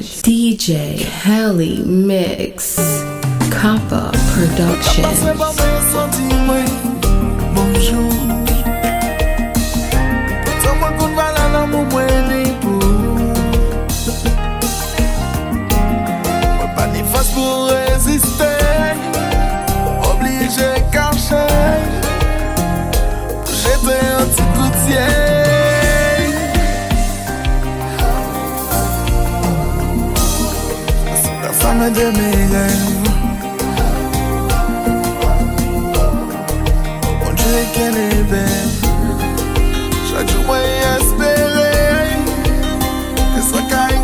DJ Kelly Mix, Kappa Productions. Pour résister, obligé caché, j'étais un petit coutier. C'est la femme de mes rêves. Mon Dieu qu'elle est belle. Chaque jour moi espérer que ça qu'arrive.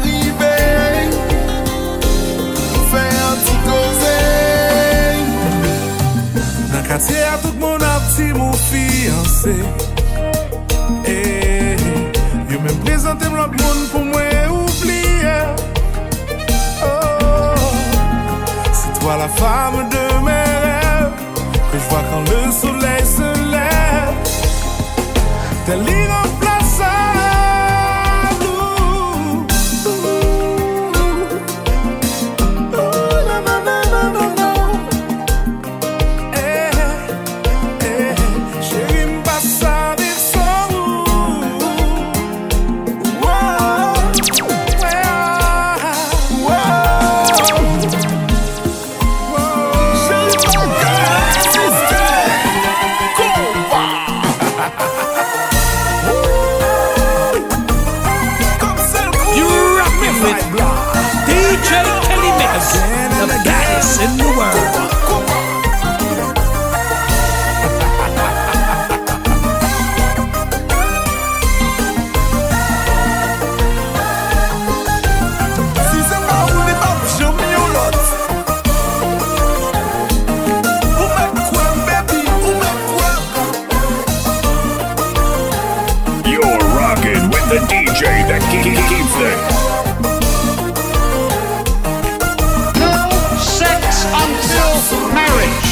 Quartier à tout le monde a petit mon fiancé. Et yo même présenté l'autre monde pour moi oublier. Oh, c'est toi la femme de mes rêves que je vois quand le soleil se lève. T'es l'irremplaçable. The baddest in the world. Si c'est moi ou les babes, j'ai mis au lot. Où me quoi, baby, où me quoi? You're rocking with the DJ that keeps it. Marriage.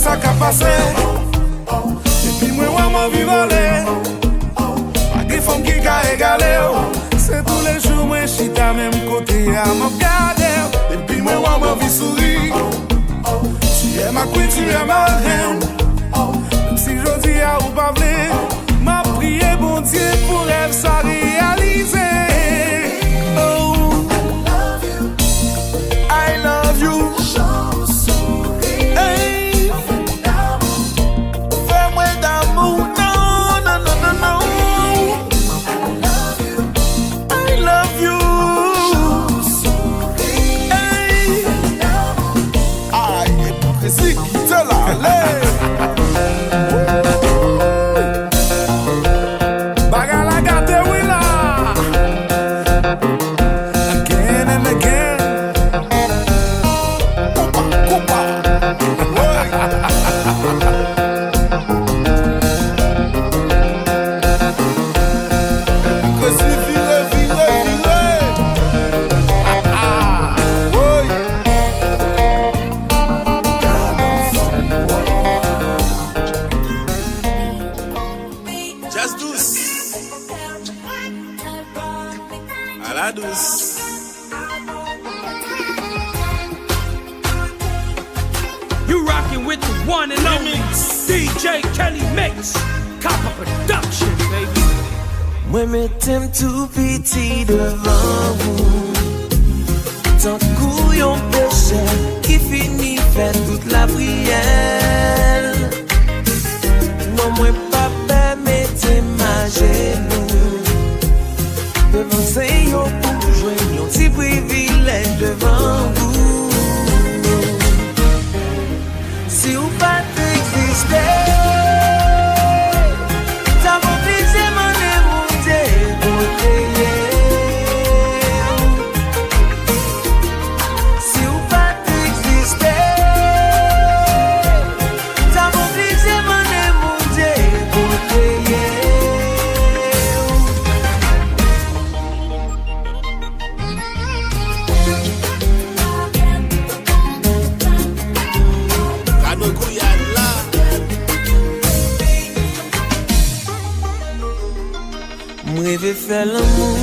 Ça qu'a passé. Et puis moi, m'en vivale. Pas des femmes qui qu'a égalé. C'est tous les jours, moi, chita même côté à m'en garder. Et puis moi, m'en vie souris. Tu es ma queen, tu es ma reine. Même si je dis à ou pas v'lé, m'a prié bon Dieu pour rêve ça réaliser. Oh, I love you. You rockin' with the one and only DJ Kelly Mix, Kappa Production, baby. Moi m'aime tout petit devant vous. Tant couillon péché qui finit fait toute la prière. Non moi pas permettre manger. petit privilège devant vous. Si ou pas t'exister, ça m'oblige à m'en émouter pour payer. Si ou pas t'exister, ça m'oblige à m'en émouter pour payer. Rêver faire l'amour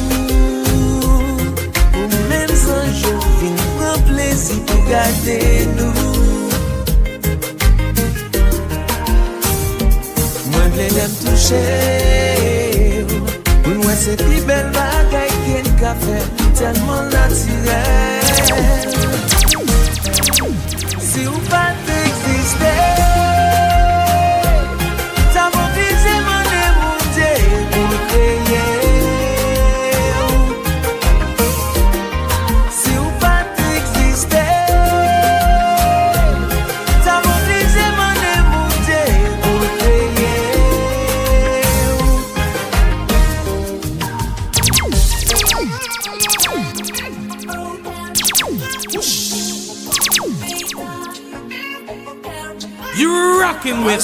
ou même un jour vin prend plaisir pour garder nous. Moi v'lais l'aime toucher ou moi c'est plus belle bagaille qu'un café tellement naturel. Si ou pas t'exister, ça m'oblige à m'en émouter pour payer. You're rocking with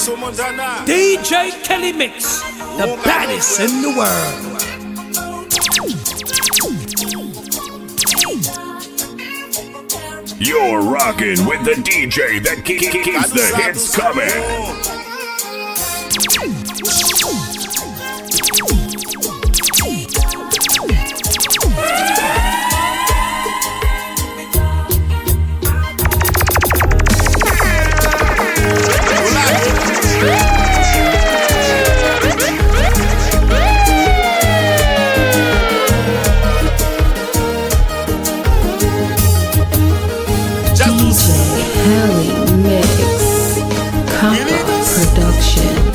DJ Kelly Mix, the baddest in the world. You're rocking with the DJ that keeps the hits coming. Helly Mix Kappa Productions.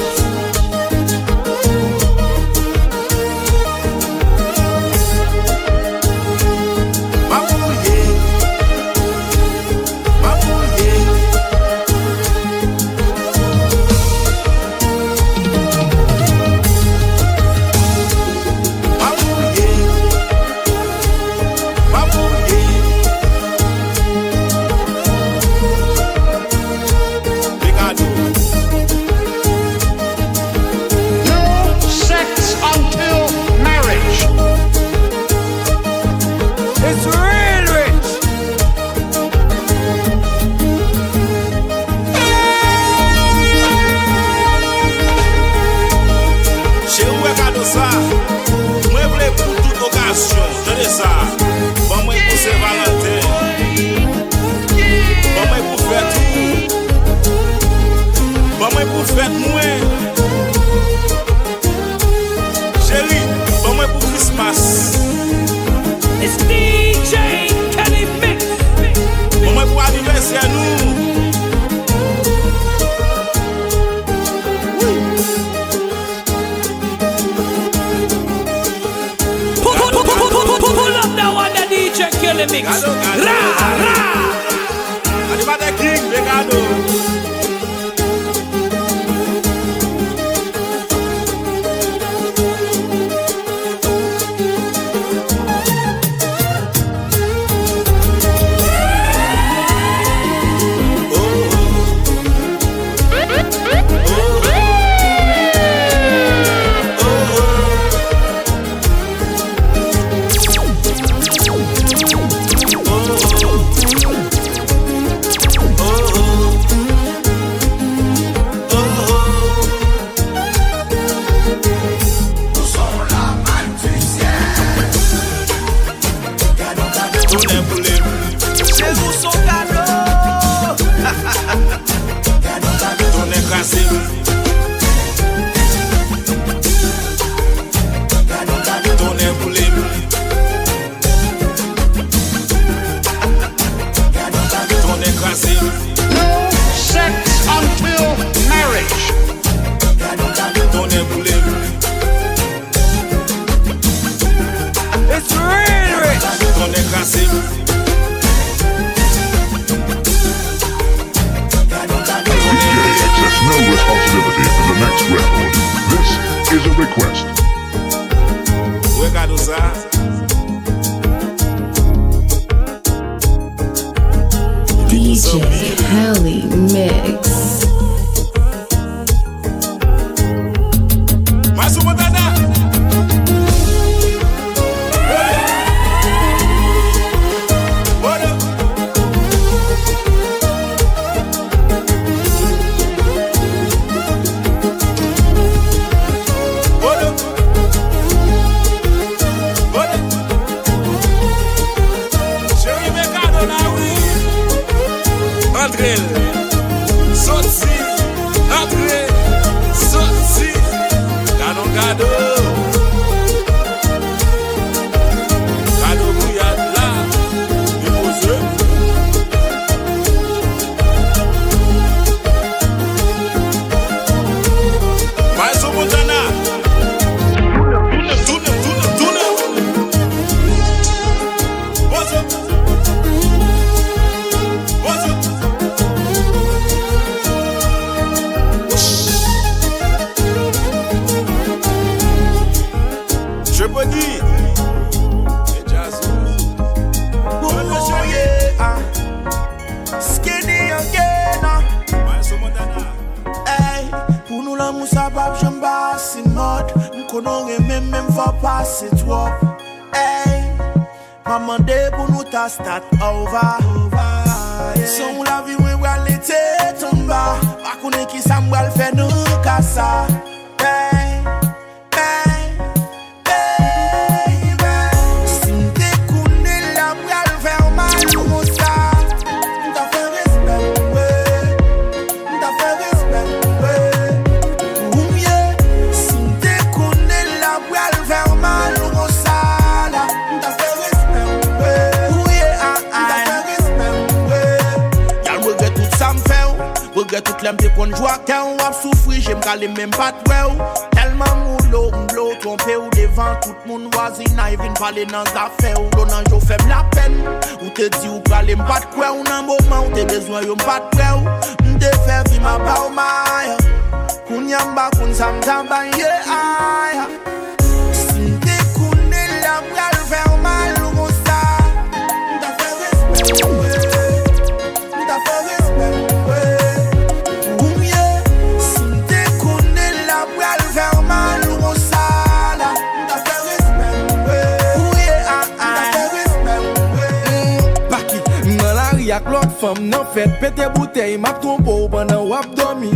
It's DJ Kelly Mix. Maman pour anniversaire nous. Pull up that one, the DJ Kelly Mix. Ra, ra. Animateur King, Begado. next record. This is a request. Obrigado, Zá. DJ Helly Mix. Mais uma dada. Bora. Bora. Bora. Cheio mercado na rua. André, sorti, André, sorti, gado, gado, gado bouillade là, déposé. Mais um Montana, tuna, bozo, bozo. Je peux dire, c'est jazz. Oh yeah, skinny again. Hey, pour nous la moussa bab j'aime pas c'est mode. M'connaît même va passer toi. Hey, maman de pour nous ta start over. Son la vie we l'été tomba. Pas connaît qui ça m'val faire nous casa. Hey. Toute l'empire qu'on joue quand on a souffri, j'aime caler même pas de well. Tellement moulot, m'blo, trompé ou devant tout le monde voisin, il vient parler dans affaires. Ou l'on a joué faible la peine. Ou te dit ou caler pas de quoi, ou un moment où t'es besoin yon pas de quoi. M'de faire vie ma ba ou ma. Koun yamba, koun sam tamba, yeah. Si m'te koune la bral faire mal ou mon sa. M'ta fait respect, m'ta fait respect. Yak l'autre femme nan fait pété bouteille m'a trompé pendant wap dormi.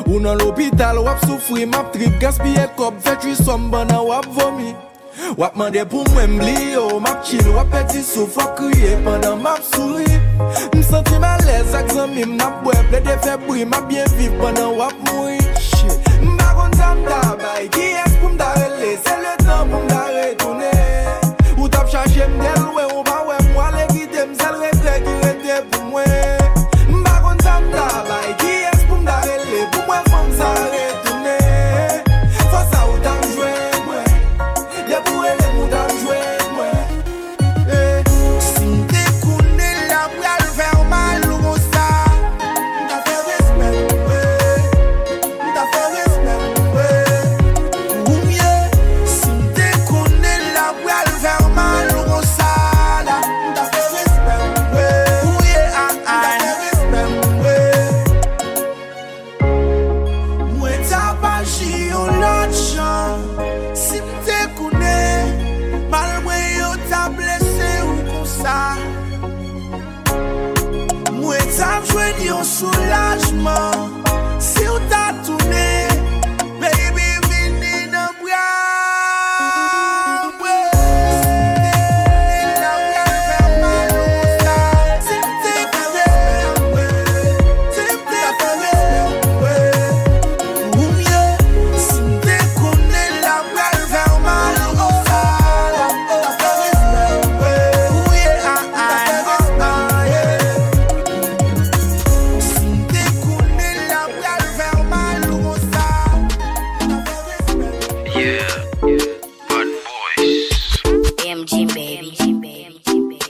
Ou dans l'hôpital wap souffri m'a trip gaspiller cop fait tu somme pendant wap vomi. Wap mande pour moi m'blier m'a chill wap petit souffle wap crier pendant m'a souri. M'senti mal à l'aise avec zami m'a boire ple de fait bruit m'a bien vivre pendant wap mourir. Shit, m'a kon sam tabay qui est pour m'darrêter c'est le temps pour m'arrêter. Ou tap chercher m'del ouais on va ouais moi les guider m'sel regret qui pour moi, m'a kon sam tabay qui est pour m'darrêter pour moi femme ça retourner. Faut ça ou t'en jouer moi, les pour les mou t'en jouer moi. Si t'es koune la bral faire mal ou mon ça, t'as fait respect, t'as fait respect. Ou mieux, si t'es koune la bral faire mal ou mon ça, t'as fait respect. Si m'te connais, mal moi yo t'a blessé ou comme ça. Moi t'a joué un soulagement. Si ou t'a tourné, baby vini dans bras.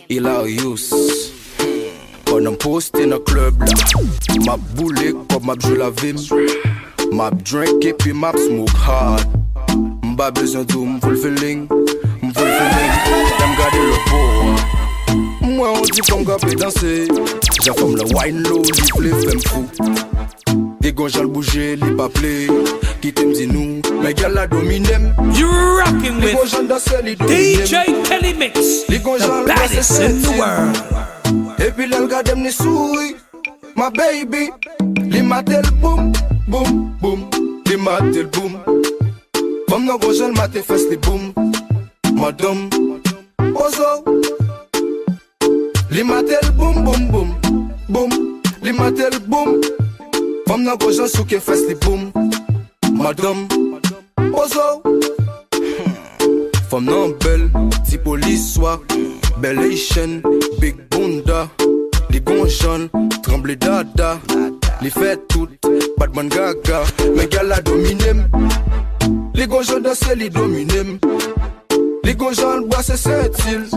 Hilarious. Quand on poste in a club là, ma boule comme ma joue la vim. Map drink et puis map smoke hard. M'pas besoin de m'full feeling. T'aimes garder le pot. Moi on dit qu'on gape danser. J'ai comme le wine low, live les femmes fou. Des gonjas le bouger, les pas play. Qui t'aime dit nous, mais gars la domine. You rockin' with DJ Kelly Mix, the baddest in the world. Et puis là, regarde me souris, ma baby. Li matel boom, boom, boom. Li matel boom. Comme nos gros jeunes maté fest les boom. Madame, ozo. Li matel boom, boom, boom, boom. Li matel boom. Comme nos gros jeunes souke fest les boom. Madame, ozo. Femme non belle, si police soit belle Haitian, big bunda. Les gonjons, tremble dada. Les fait toutes, Batman gaga. Mais gars la domine. Les gonjons dansent, les domine. Les gonjons bois c'est cette-île.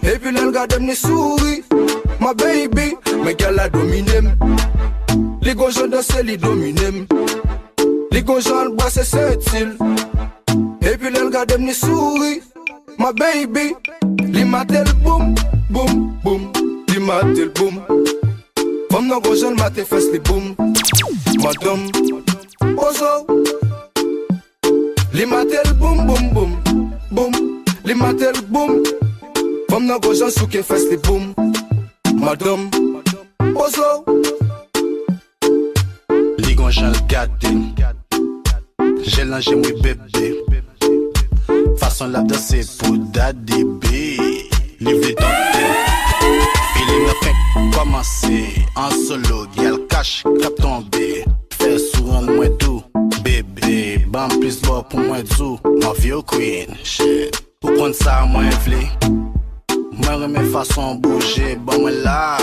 Et puis là, regarde me souris, ma baby. Mais gars la domine. Les gonjons dansent, les domine. Les gonjons bois c'est cette-île. Et puis là, regarde me souris, ma baby. Les matel boom, boom, boom. Les matel boom. Comme nos gros jeunes maté fest les boom. Madame, ozo. Les matel boom, boom, boom, boom. Les matel boom. Comme nos gros jeunes souke fest les boom. Madame, ozo. Les gros jeunes gâtés. J'ai l'angé moi bébé. Façon la danser pour daddy B. Livre les dentelles. Feeling a fait commencer. En solo, gal cash, cap tombé. Fais souvent moins tout, bébé. Bam plus bas pour moi tout. Ma vieux queen, shit. Pour prendre ça, moi inflé. Moi remets façon bouger. Bon, moi là,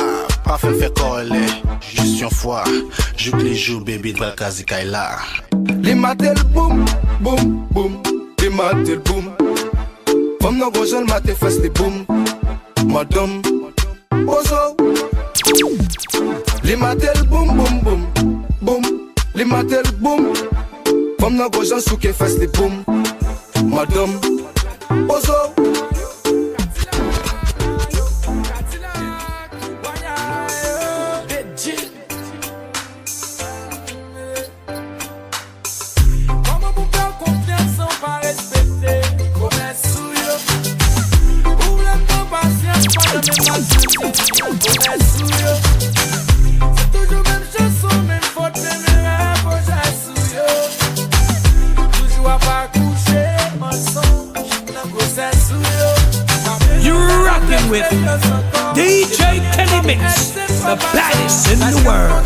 pas fait coller. Juste une fois, joue les jours, bébé, de Kazi Kaila. Les matel boom, boom, boom. Les matel boom. Comme nos gros jeunes maté fest les boom. Madame, ozo. Les matel boom, boom, boom, boom. Les matel boom. Comme nos gros jeunes souke fest les boom. Madame, ozo. C'est toujours même chanson, même faute, même rêve, j'ai sous yo. Toujours à pas coucher, mensonge, n'a grossesse sous yo. You rockin' with DJ Kelly Mix, the baddest in the world.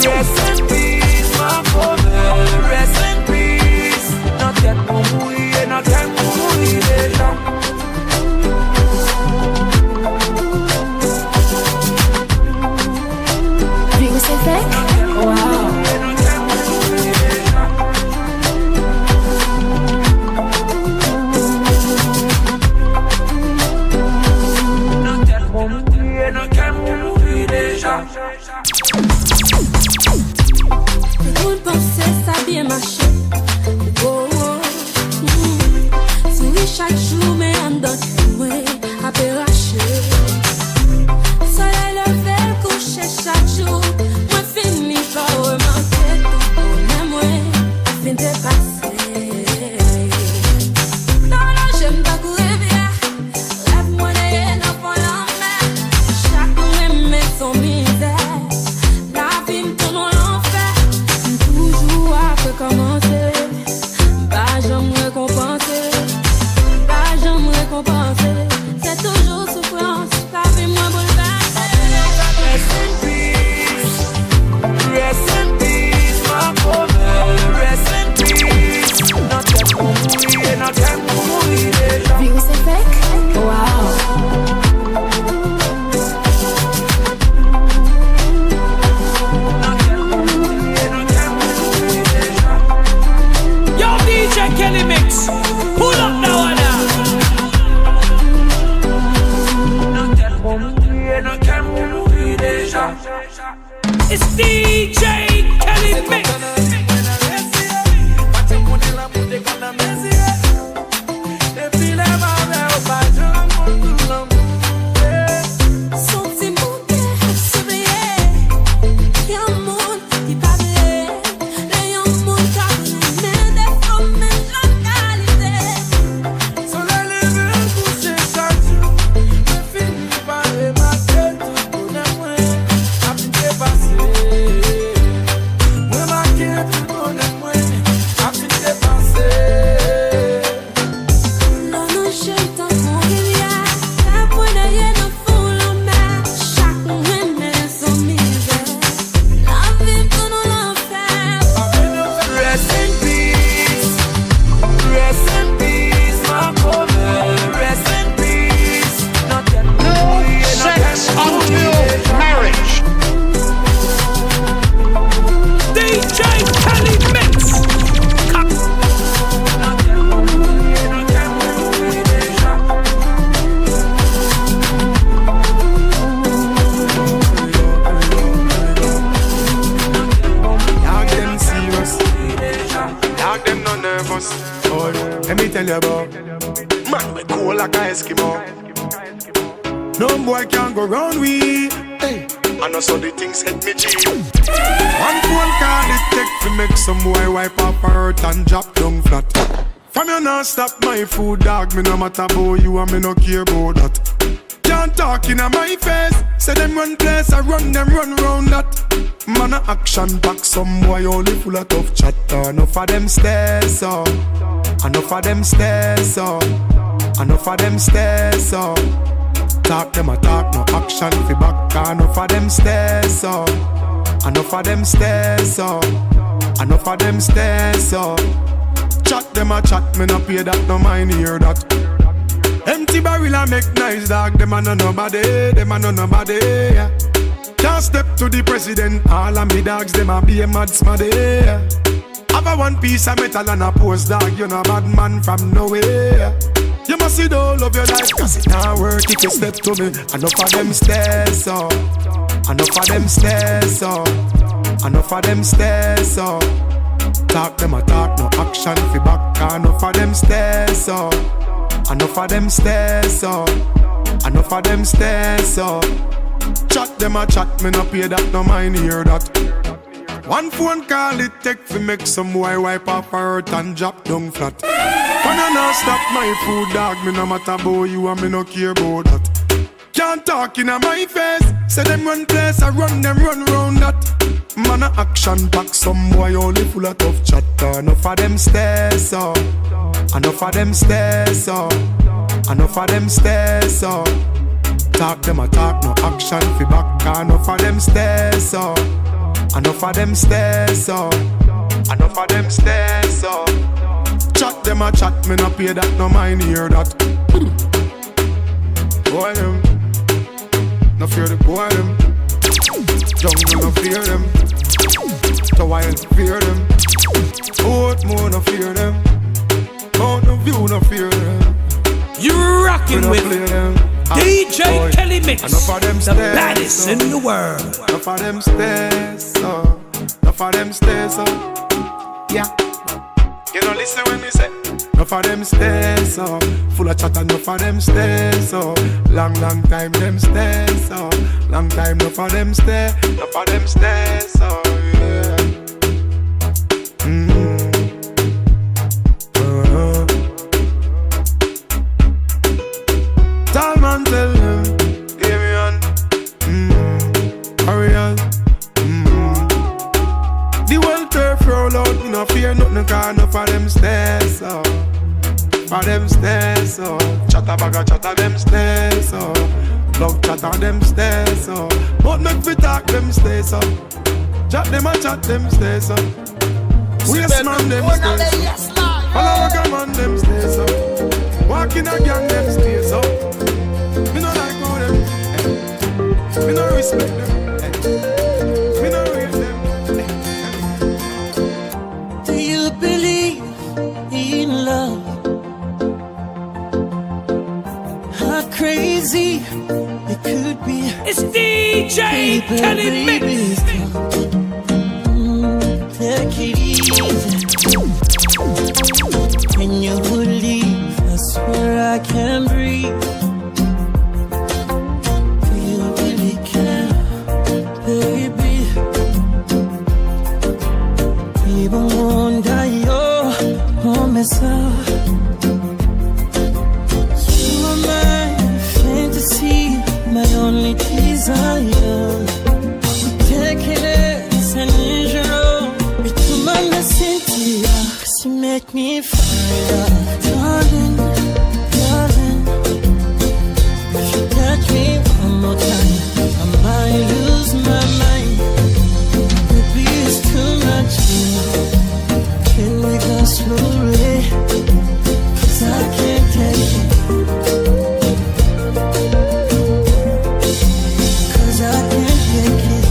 Rest in peace, my brother. Let me tell you about man, we cool like a Eskimo. No boy can go round we. Hey, I know so the things hit me cheap. One phone call it take to make some boy wipe up her hurt and drop down flat. From you not stop my food, dog. Me no matter about you and me no care about that. Can't talk in my face. Say them run place, I run them run round that. Man a action back, some boy only full of tough chatter. Enough of them stairs up, enough of them stairs up, enough of them stairs up. Talk them a talk, no action fi back. Enough of them stairs up, enough of them stairs up, enough of them stairs up. Chat them a chat, me no pay that, no mind hear that. Empty barrel a make nice dog, them a no nobody, them a no nobody, yeah. Can't step to the president, all of me dogs, them a be a mad smaddy, yeah. Have a one piece of metal and a post dog, you know bad man from nowhere. You must see the whole of your life, cause it not work if you step to me. Enough of them stairs up, enough of them stairs up, enough of them stairs up. Talk them a talk, no action fi back. Enough of them stairs up, enough of them stairs up, enough of them stairs up. Chat them a chat, me no pay that, no mind hear that. One phone call it take fi make some boy wipe off her hurt and drop down flat. When you not stop my food, dog, me no matter about you and me no care about that. Can't talk in my face. Say them run place, I run them run round that. Man a action back, some boy only full of tough chatter. Enough of them stairs up, enough of them stairs up, enough of them stairs up. Talk them a talk, no action fi back. Enough of them stairs up, enough of them stairs up, enough of them stairs up. Chat them a chat, me no pay that, no mind hear that. Boy them, no fear the boy them. Jungle no fear them, the wild fear them. Oat more no fear them, Mount no view no fear them. You're rocking with DJ Kelly Mix, the baddest in the world. Enough of them stairs up, enough of them stairs up. Yeah. You don't listen when me say enough of them stairs up, full of chat, enough of them stairs up. Long time them stairs up, long time enough of them stairs, enough of them stairs up, yeah. Tall man tell them, give me on, hurry on. The world turf roll out, me no fear nothing, cause enough of them stairs up, for them stairs up. Chatter bag chatter them stairs up, love chatter them stairs up. But make we talk them stairs up, chat them and chat them stairs up. Waste man them stairs up, follow a man them stairs up. Walking a gang them stairs up. Me no like how them, me no respect them, me no rate them. Do you believe in love? How crazy it could be. It's DJ Kelly Mix. Take it easy. When you leave, I swear I can't breathe. Do you really care, baby? Even wonder your homicide. You are my fantasy, my only desire. Ridiculous and unusual. Bitumana Cynthia, 'cause you make me fire. Darling, darling, if you touch me one more time, I might lose my mind. Baby, it's too much here. Can we go slowly? 'Cause I can't take it. 'Cause I can't take it.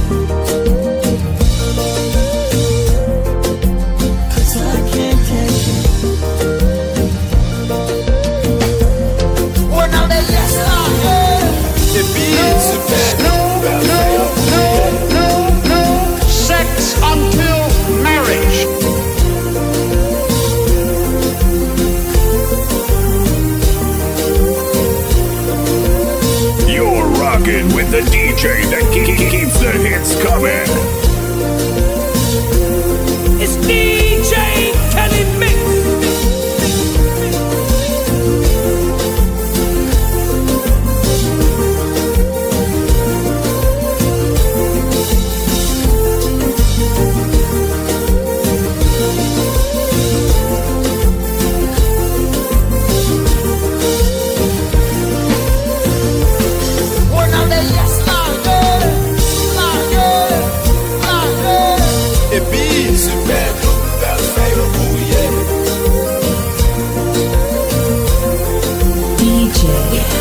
'Cause I can't take it. The beats the DJ that keeps the hits coming. It's DJ Kelly Mix.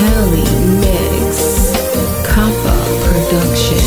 Helly Mix, Kappa Production.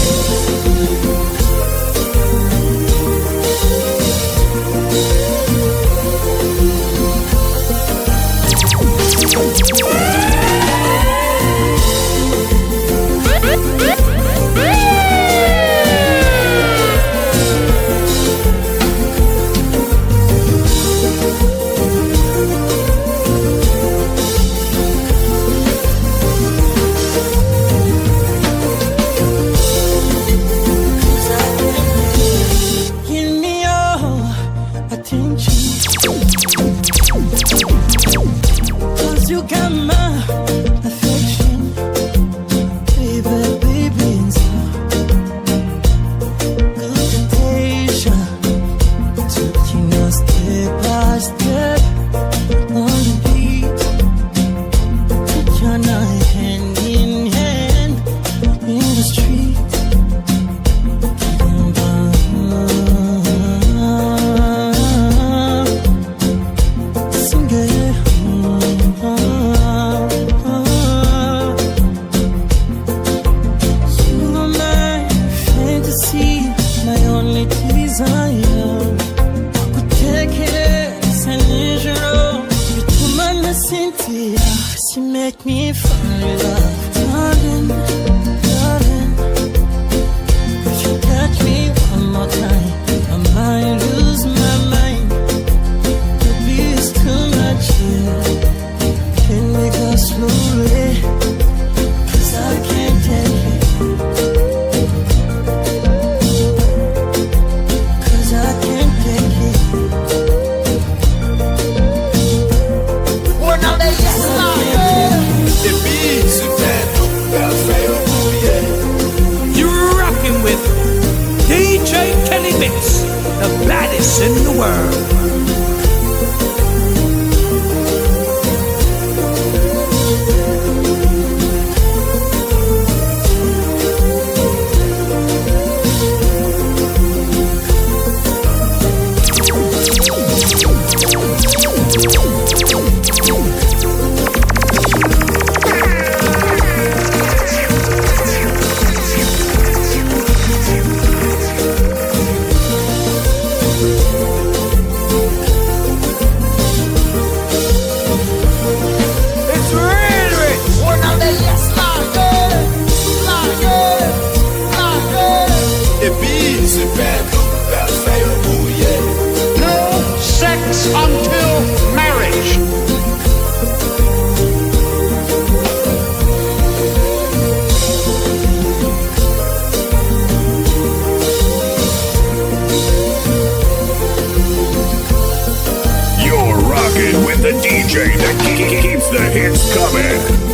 The DJ that keeps the hits coming.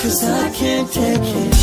Cause I can't take it.